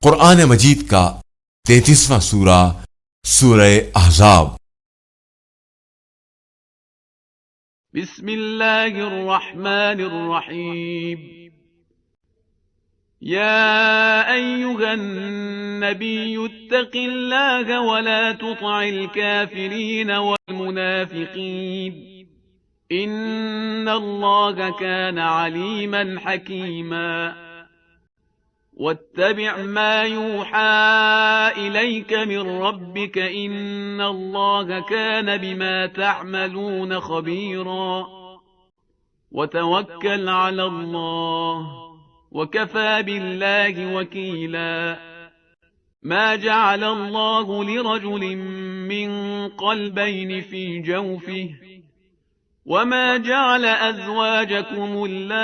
कुरान मजीद का 33वां सूरा सूरह अहज़ाब। बिस्मिल्लाहिर्रहमानिर्रहीम। या अय्युहन्नबिय्यु इत्तक़िल्लाह वला तुति'ल काफ़िरीन वल मुनाफ़िक़ीन इन्नल्लाह कान अलीमन हकीमा। वत्तबि' मा यूहा इलैक मिन रब्बिक इन्नल्लाह कान बिमा तअमलून खबीरा। वतवक्कल अलल्लाह वकफा बिल्लाहि वकीला। मा जअल अल्लाहु लिरजुलिन मिन क़ल्बैन फी जawfihi वमा जعل أزواجكم اللائي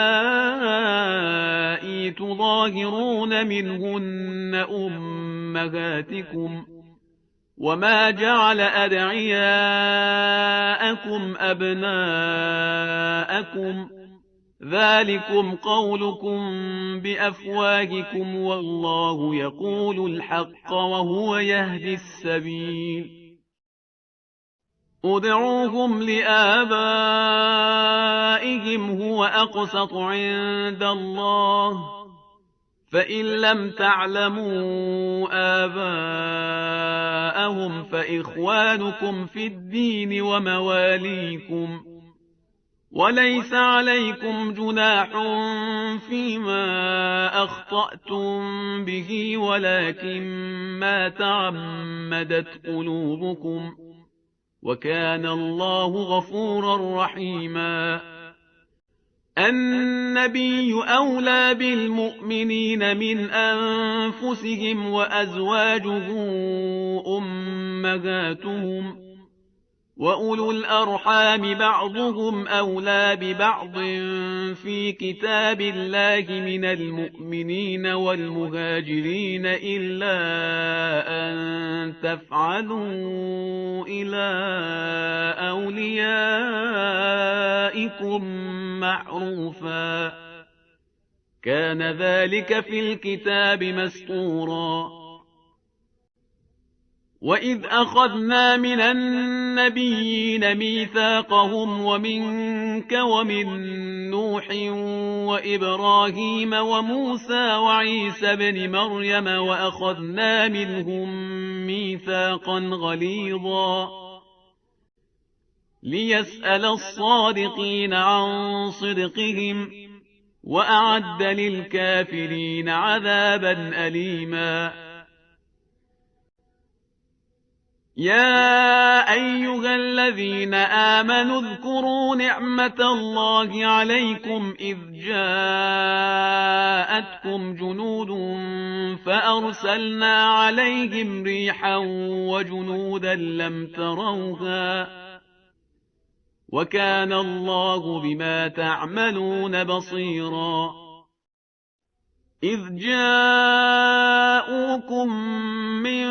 تظاهرون منهن أمهاتكم وما جعل أدعياءكم أبناءكم ذلكم قولكم بأفواهكم والله يقول الحق وهو يهدي السبيل. ادعوهم لآبائهم هو أقسط عند الله فإن لم تعلموا آباءهم فإخوانكم في الدين ومواليكم وليس عليكم جناح فيما أخطأتم به ولكن ما تعمدت قلوبكم وكان الله غفورا رحيما. النبي أولى بالمؤمنين من أنفسهم وأزواجه أمهاتهم وأولو الأرحام بعضهم أولى ببعض في كتاب الله من المؤمنين والمهاجرين إلا أن تفعلوا إلى أوليائكم معروفا كان ذلك في الكتاب مسطورا. وإذ أخذنا من النبيين ميثاقهم ومنك ومن نوح وإبراهيم وموسى وعيسى بن مريم وأخذنا منهم ميثاقا غليظا ليسأل الصادقين عن صدقهم وأعد للكافرين عذابا أليما. يا أيها الذين آمنوا اذكروا نعمة الله عليكم إذ جاءتكم جنود فأرسلنا عليهم ريحا وجنودا لم تروها وكان الله بما تعملون بصيرا. إذ جاءوكم من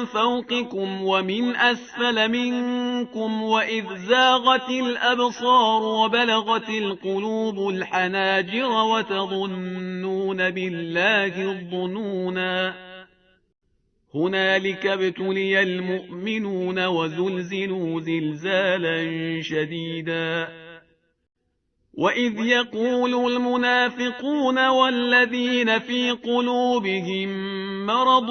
فوقكم ومن أسفل منكم وإذ زاغت الأبصار وبلغت القلوب الحناجر وتظنون بالله الظنونا هنالك ابتلي المؤمنون وزلزلوا زلزالا شديدا. وإذ يقول المنافقون والذين في قلوبهم مرض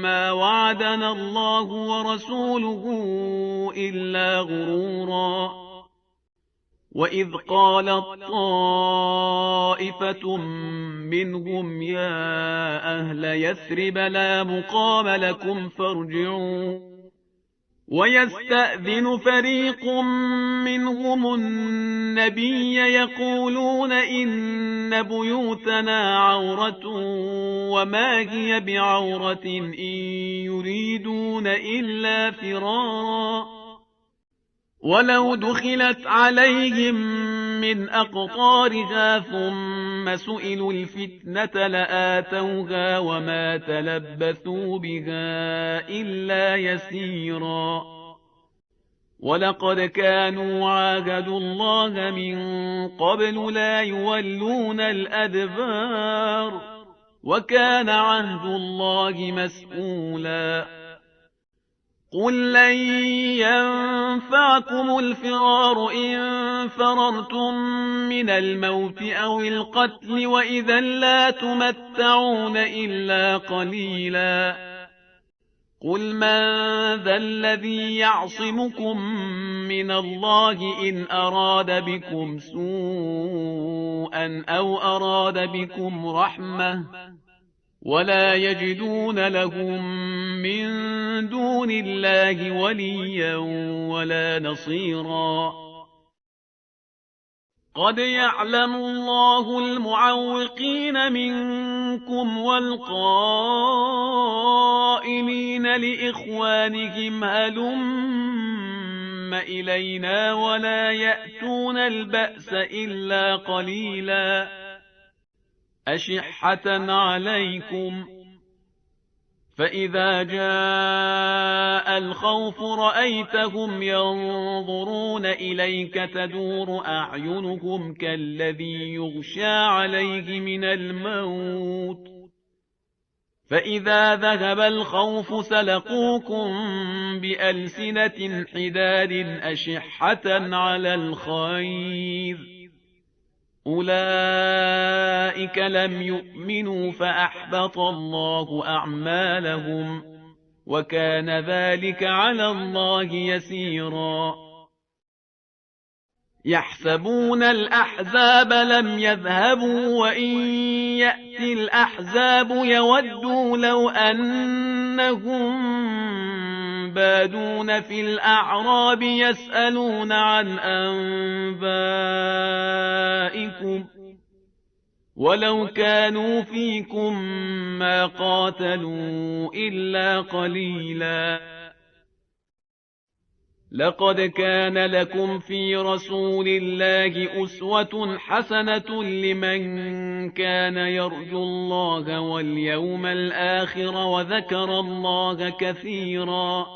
ما وعدنا الله ورسوله إلا غرورا. وإذ قالت طائفة منهم يا أهل يثرب لا مقام لكم فارجعوا ويستأذن فريق منهم النبي يقولون إن بيوتنا عورة وما هي بعورة إن يريدون إلا فرارا ولو دخلت عليهم من أقطارها ثم سئلوا الفتنة لآتوها وما تلبثوا بها إلا يسيرا. ولقد كانوا عاهدوا الله من قبل لا يولون الأدبار وكان عهد الله مسئولا. قل لن ينفعكم الفرار إن فررتم من الموت أو القتل وإذا لا تمتعون إلا قليلا. قل من ذا الذي يعصمكم من الله إن أراد بكم سوءا أو أراد بكم رحمة ولا يجدون لهم من دون الله وليا ولا نصيرا. قد يعلم الله المعوقين منكم والقائلين لإخوانهم هلم إلينا ولا يأتون البأس إلا قليلا. أشحة عليكم فإذا جاء الخوف رأيتهم ينظرون إليك تدور أعينهم كالذي يغشى عليه من الموت فإذا ذهب الخوف سلقوكم بألسنة حداد أشحة على الخير أولئك لم يؤمنوا فأحبط الله أعمالهم وكان ذلك على الله يسيرا. يحسبون الأحزاب لم يذهبوا وإن يأتي الأحزاب يودوا لو أنهم بادون في الأعراب يسألون عن أنبائكم ولو كانوا فيكم ما قاتلوا إلا قليلا. لقد كان لكم في رسول الله أسوة حسنة لمن كان يرجو الله واليوم الآخر وذكر الله كثيرا.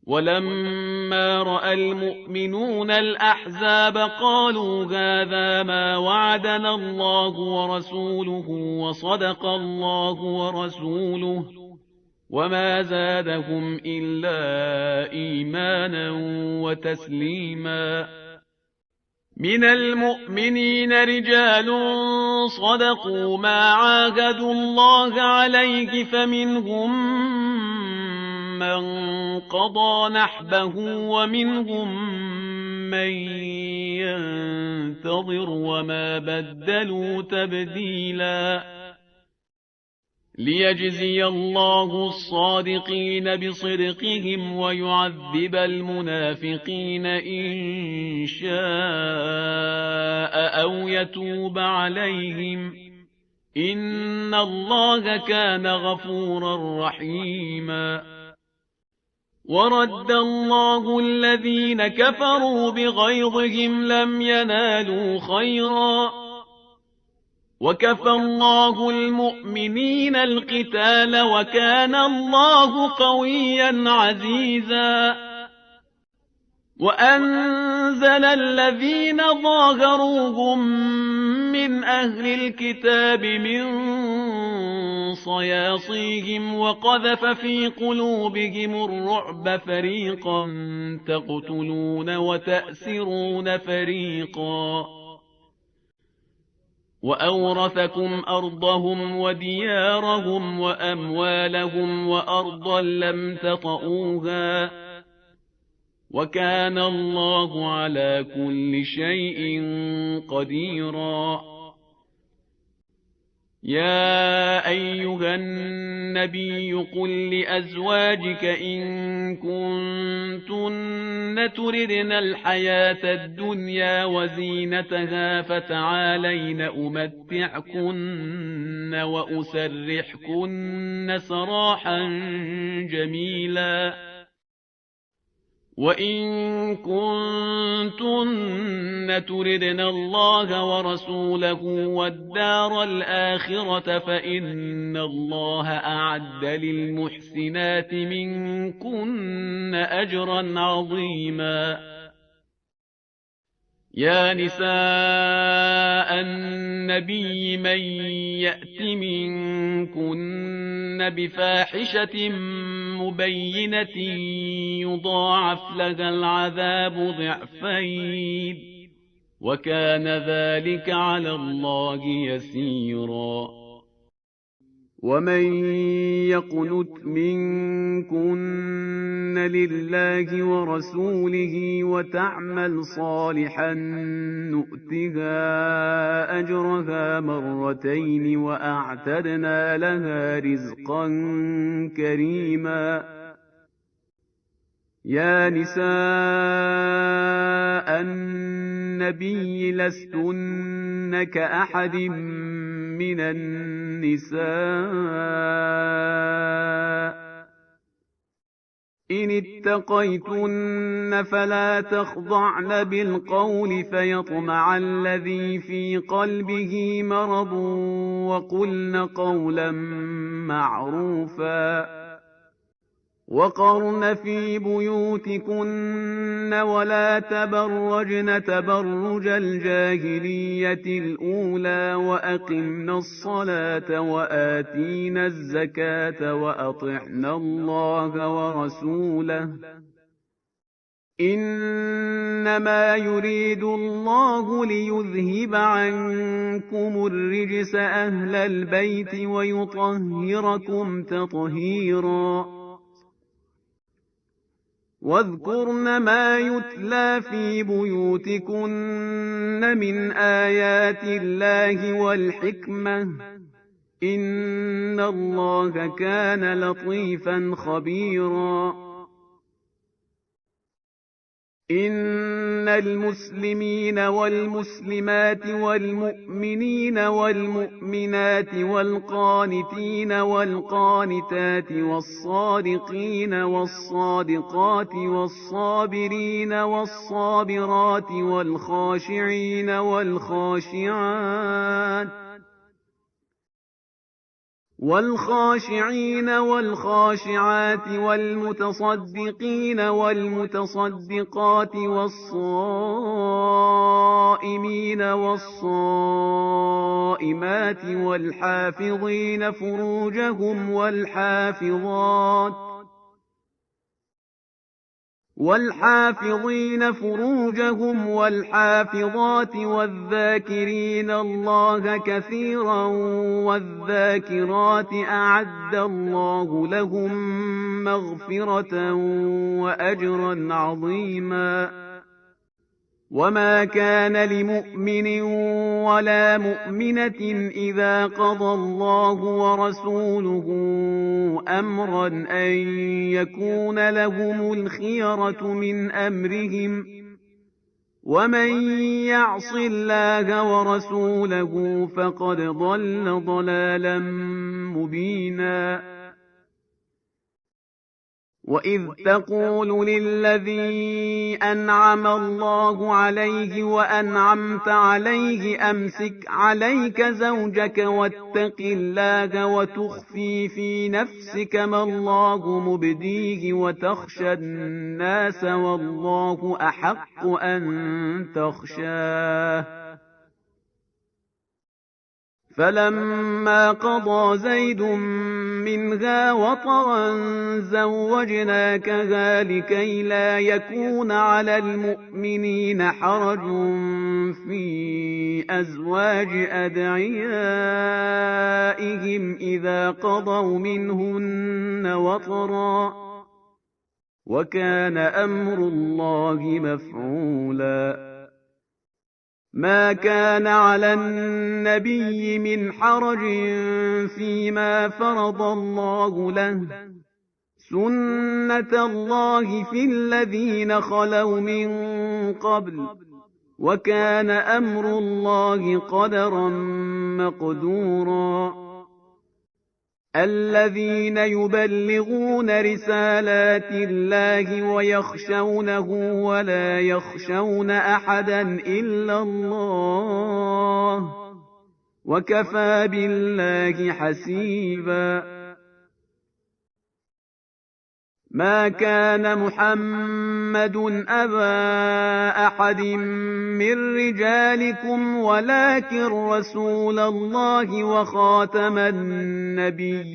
ولما رأى المؤمنون الأحزاب قالوا هذا ما وعدنا الله ورسوله وصدق الله ورسوله وما زادهم إلا إيمانا وتسليما. من المؤمنين رجال صدقوا ما عاهدوا الله عليه فمنهم من قضى نحبه ومنهم من ينتظر وما بدلوا تبديلا. ليجزي الله الصادقين بصدقهم ويعذب المنافقين إن شاء أو يتوب عليهم إن الله كان غفورا رحيما. ورد الله الذين كفروا بغيظهم لم ينالوا خيرا وكفى الله المؤمنين القتال وكان الله قويا عزيزا. وأنزل الذين ظاهروهم من أهل الكتاب من صياصيهم وقذف في قلوبهم الرعب فريقا تقتلون وتأسرون فريقا وأورثكم أرضهم وديارهم وأموالهم وأرضا لم تطئوها وكان الله على كل شيء قديرا. يا أيها النبي قل لأزواجك إن كنتن تردن الحياة الدنيا وزينتها فتعالين أمتعكن وأسرحكن سراحا جميلا. وإن كنتن تردن الله ورسوله والدار الآخرة فإن الله أعد للمحسنات منكن أجرا عظيما. يا نساء النبي من يأت منكن بفاحشة مبينة يضاعف لها العذاب ضعفين وكان ذلك على الله يسيرا ومن يقنت منكن لله ورسوله وتعمل صالحا نؤتها أجرها مرتين وأعتدنا لها رزقا كريما يا نساء النبي لستن كأحد من النساء إن اتقيتن فلا تخضعن بالقول فيطمع الذي في قلبه مرض وقلن قولا معروفا وقرن في بيوتكن ولا تبرجن تبرج الجاهلية الأولى وأقمن الصلاة وآتينا الزكاة وأطعنا الله ورسوله إنما يريد الله ليذهب عنكم الرجس أهل البيت ويطهركم تطهيرا واذكرن ما يتلى في بيوتكن من آيات الله والحكمة إن الله كان لطيفا خبيرا إن المسلمين والمسلمات والمؤمنين والمؤمنات والقانتين والقانتات والصادقين والصادقات والصابرين والصابرات والخاشعين والخاشعات والمتصدقين والمتصدقات والصائمين والصائمات والحافظين فروجهم والحافظات والذاكرين الله كثيرا والذاكرات أعد الله لهم مغفرة وأجرا عظيما وما كان لمؤمن ولا مؤمنة إذا قضى الله ورسوله أمرا أن يكون لهم الخيرة من أمرهم ومن يعص الله ورسوله فقد ضل ضلالا مبينا وإذ تقول للذي أنعم الله عليه وأنعمت عليه أمسك عليك زوجك واتق الله وتخفي في نفسك ما الله مبديه وتخشى الناس والله أحق أن تخشاه فلما قضى زيد منها وطرا زوجناكها لكي لا يكون على المؤمنين حرج في أزواج أدعيائهم إذا قضوا منهن وطرا وكان أمر الله مفعولا ما كان على النبي من حرج فيما فرض الله له سنة الله في الذين خلوا من قبل وكان أمر الله قدرا مقدورا الذين يبلغون رسالات الله ويخشونه ولا يخشون أحدا إلا الله وكفى بالله حسيبا ما كان محمد أبا أحد من رجالكم ولكن رسول الله وخاتم النبيين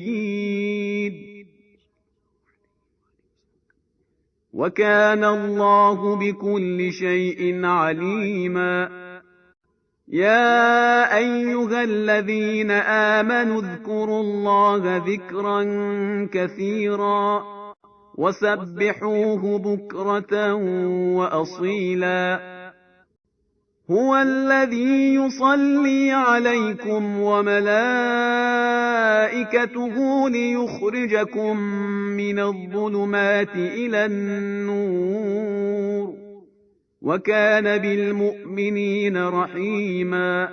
وكان الله بكل شيء عليما يا أيها الذين آمنوا اذكروا الله ذكرا كثيرا وسبحوه بكرة وأصيلا هو الذي يصلي عليكم وملائكته ليخرجكم من الظلمات إلى النور وكان بالمؤمنين رحيما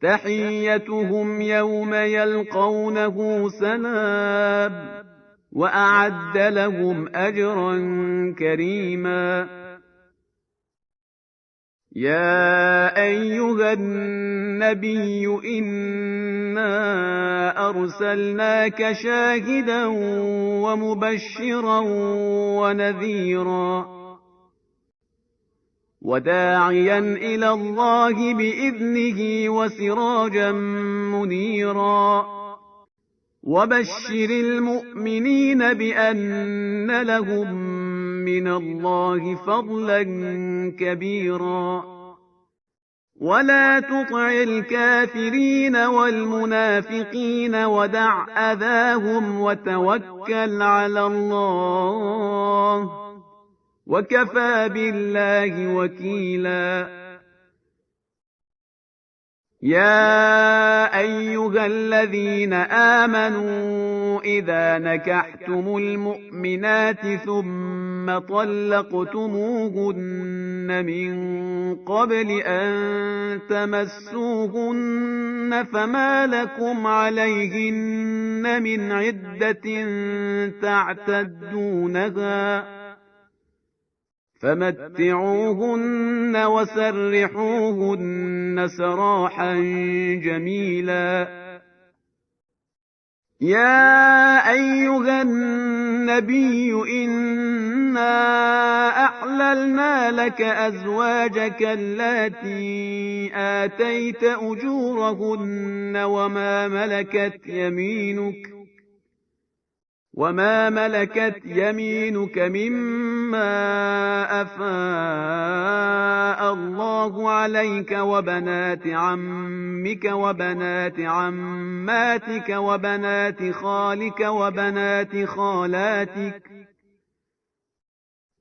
تحيتهم يوم يلقونه سلام وأعد لهم أجرا كريما يا أيها النبي إنا أرسلناك شاهدا ومبشرا ونذيرا وداعيا إلى الله بإذنه وسراجا منيرا وبشر المؤمنين بأن لهم من الله فضلا كبيرا ولا تطع الكافرين والمنافقين ودع أذاهم وتوكل على الله وكفى بالله وكيلا يا أيها الذين آمنوا إذا نكحتم المؤمنات ثم طلقتموهن من قبل أن تمسوهن فما لكم عليهن من عدة تعتدونها فمتعوهن وسرحوهن سراحا جميلا يا أيها النبي إنا أحللنا لك أزواجك اللاتي آتيت أجورهن وما ملكت يمينك مما أفاء الله عليك وبنات عمك وبنات عماتك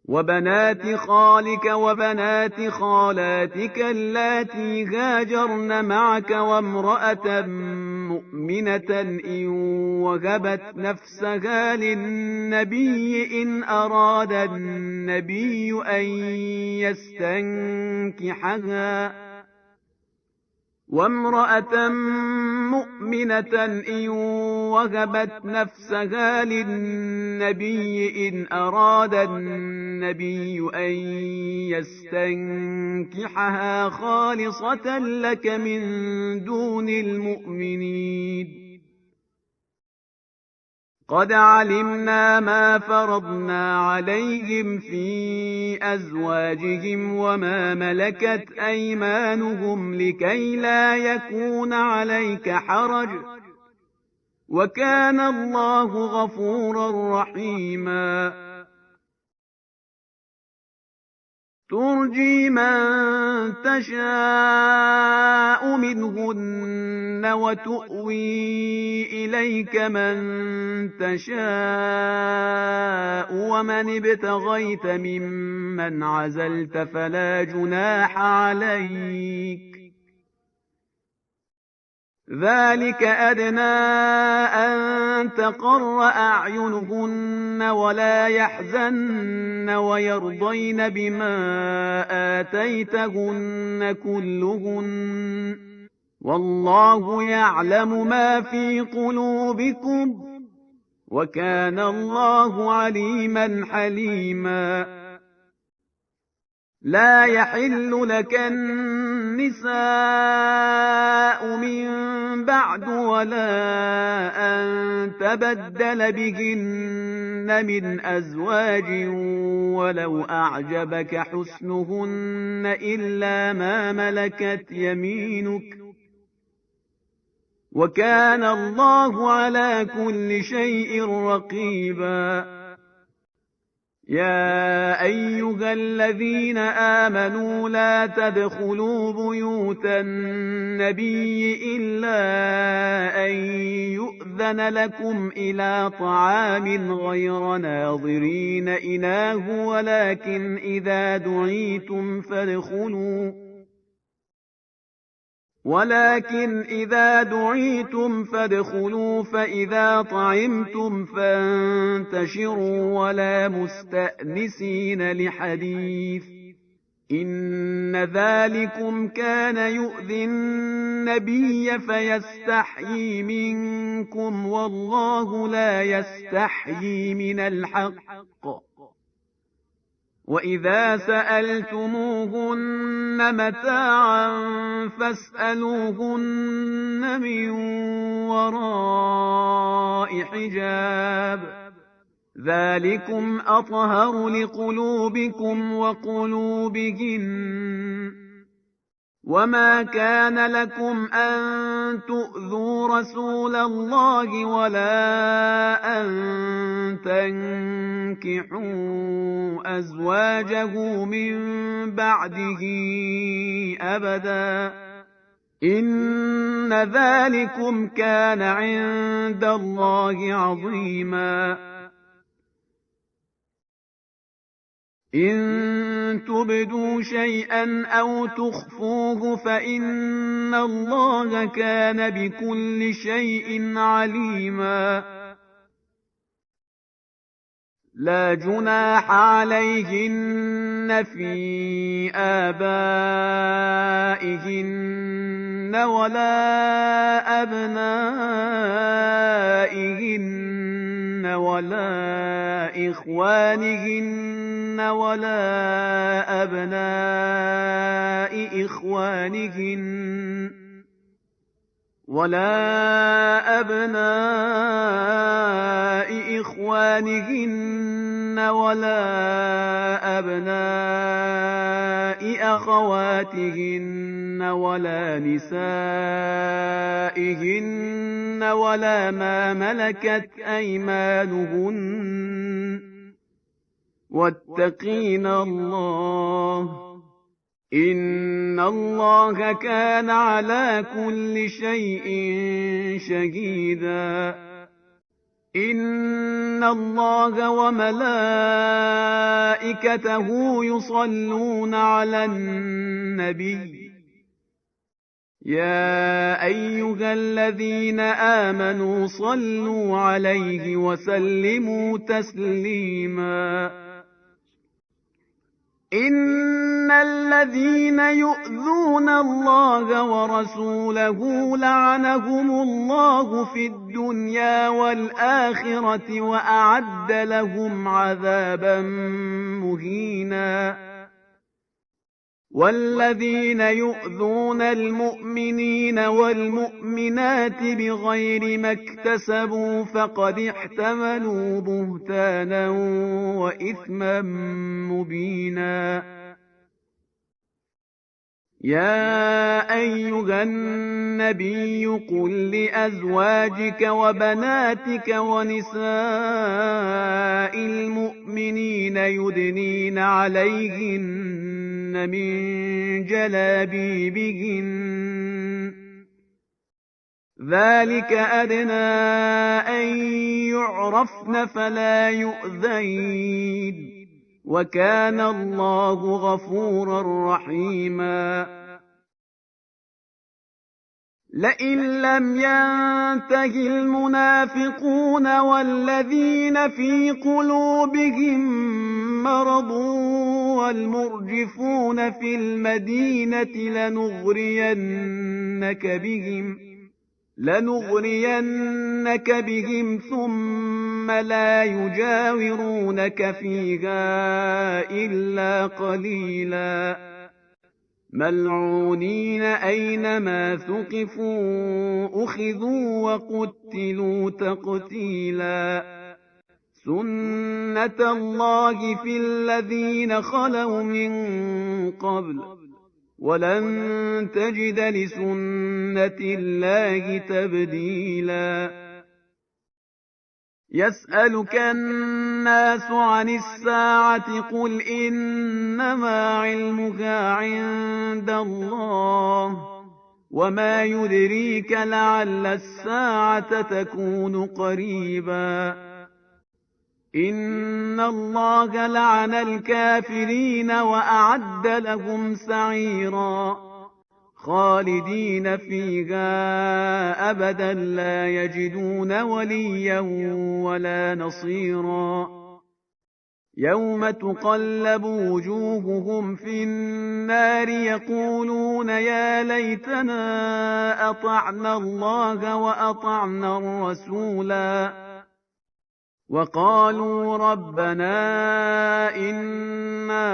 وبنات خالك وبنات خالاتك اللاتي هاجرن معك وامرأة مؤمنة إن وهبت نفسها للنبي إن أراد النبي أن يستنكحها وامرأة مؤمنة إن وهبت نفسها للنبي إن أراد النبي أن يستنكحها خالصة لك من دون المؤمنين قد علمنا ما فرضنا عليهم في أزواجهم وما ملكت أيمانهم لكي لا يكون عليك حرج وكان الله غفورا رحيما ترجي من تشاء منهن وتؤوي إليك من تشاء ومن ابتغيت ممن عزلت فلا جناح عليك ذلك أدنى أن تقر أعينهن ولا يحزن ويرضين بما آتيتهن كلهن والله يعلم ما في قلوبكم وكان الله عليما حليما لا يحل لك النساء من بعد ولا أن تبدل بهن لهن من أزواج ولو أعجبك حسنهن إلا ما ملكت يمينك وكان الله على كل شيء رقيبا. يا أيها الذين آمنوا لا تدخلوا بيوت النبي إلا أن يؤذن لكم إلى طعام غير ناظرين إناه ولكن إذا دعيتم فادخلوا فإذا طعمتم فانتشروا ولا مستأنسين لحديث إن ذلكم كان يؤذي النبي فيستحيي منكم والله لا يستحيي من الحق. وإذا سألتموهن متاعا فاسألوهن من وراء حجاب ذلكم أطهر لقلوبكم وقلوبهن. وما كان لكم أن تؤذوا رسول الله ولا أن تنكحوا أزواجه من بعده أبدا إن ذلكم كان عند الله عظيما. إن تبدوا شيئا أو تخفوه فإن الله كان بكل شيء عليما. لا جناح عليهن في آبائهن ولا أبنائهن ولا إخوانهن ولا أبناء إخوانهن ولا أبناء أخواتهن ولا نسائهن ولا ما ملكت أيمانهن واتقين الله إن الله كان على كل شيء شهيدا. إن الله وملائكته يصلون على النبي يا أيها الذين آمنوا صلوا عليه وسلموا تسليما. إن الذين يؤذون الله ورسوله لعنهم الله في الدنيا والآخرة وأعد لهم عذابا مهينا. والذين يؤذون المؤمنين والمؤمنات بغير ما اكتسبوا فقد احتملوا بهتانا وإثما مبينا. يا أيها النبي قل لأزواجك وبناتك ونساء المؤمنين يدنين عليهن من جلابيبهن ذلك أدنى أن يعرفن فلا يؤذين وكان الله غفورا رحيما. لئن لم ينته المنافقون والذين في قلوبهم مرض والمرجفون في المدينة لنغرينك بهم ثم لا يجاورونك فيها إلا قليلا ملعونين أينما ثقفوا أخذوا وقتلوا تقتيلا سُنَّةَ اللَّهِ فِي الَّذِينَ خَلَوْا مِن قَبْلُ ۖ وَلَن تَجِدَ لِسُنَّةِ اللَّهِ تَبْدِيلًا يَسْأَلُكَ النَّاسُ عَنِ السَّاعَةِ قُلْ إِنَّمَا عِلْمُهَا عِندَ اللَّهِ وَمَا يُدْرِيكَ لَعَلَّ السَّاعَةَ تَكُونُ قَرِيبًا إِنَّ اللَّهَ لَعَنَ الْكَافِرِينَ وَأَعَدَّ لَهُمْ سَعِيرًا خَالِدِينَ فِيهَا أَبَدًا لَّا يَجِدُونَ وَلِيًّا وَلَا نَصِيرًا يَوْمَ تُقَلَّبُ وُجُوهُهُمْ فِي النَّارِ يَقُولُونَ يَا لَيْتَنَا أَطَعْنَا اللَّهَ وَأَطَعْنَا الرَّسُولَا وَقَالُوا رَبَّنَا إِنَّا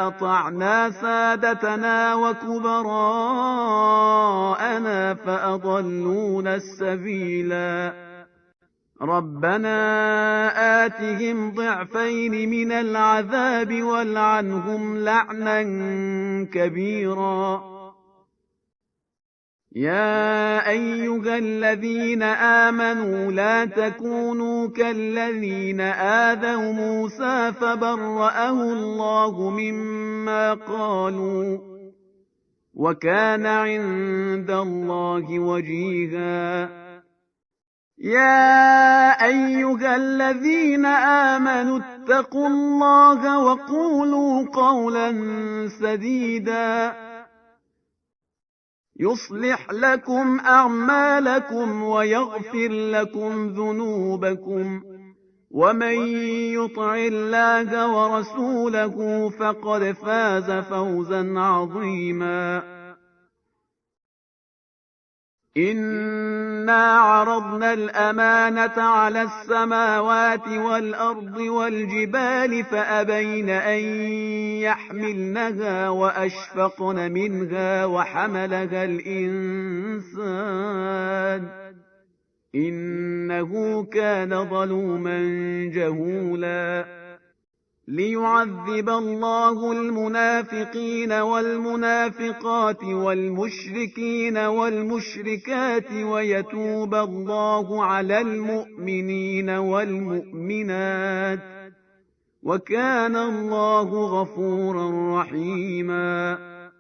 أَطَعْنَا سَادَتَنَا وَكُبَرَاءَنَا فَأَضَلُّونَا السَّبِيلَا رَبَّنَا آتِهِمْ ضِعْفَيْنِ مِنَ الْعَذَابِ وَالْعَنْهُمْ لَعْنًا كَبِيرًا يَا أَيُّهَا الَّذِينَ آمَنُوا لَا تَكُونُوا كَالَّذِينَ آذَوْا مُوسَىٰ فَبَرَّأَهُ اللَّهُ مِمَّا قَالُوا وَكَانَ عِندَ اللَّهِ وَجِيهًا يَا أَيُّهَا الَّذِينَ آمَنُوا اتَّقُوا اللَّهَ وَقُولُوا قَوْلًا سَدِيدًا يُصْلِحْ لَكُمْ أَعْمَالَكُمْ وَيَغْفِرْ لَكُمْ ذُنُوبَكُمْ وَمَن يُطِعِ اللَّهَ وَرَسُولَهُ فَقَدْ فَازَ فَوْزًا عَظِيمًا إِنَّا عَرَضْنَا الْأَمَانَةَ عَلَى السَّمَاوَاتِ وَالْأَرْضِ وَالْجِبَالِ فَأَبَيْنَ أَن يَحْمِلْنَهَا وَأَشْفَقْنَ مِنْهَا وَحَمَلَهَا الْإِنسَانُ إِنَّهُ كَانَ ظَلُومًا جَهُولًا لِيُعَذِّبَ اللَّهُ الْمُنَافِقِينَ وَالْمُنَافِقَاتِ وَالْمُشْرِكِينَ وَالْمُشْرِكَاتِ وَيَتُوبَ اللَّهُ عَلَى الْمُؤْمِنِينَ وَالْمُؤْمِنَاتِ وَكَانَ اللَّهُ غَفُورًا رَّحِيمًا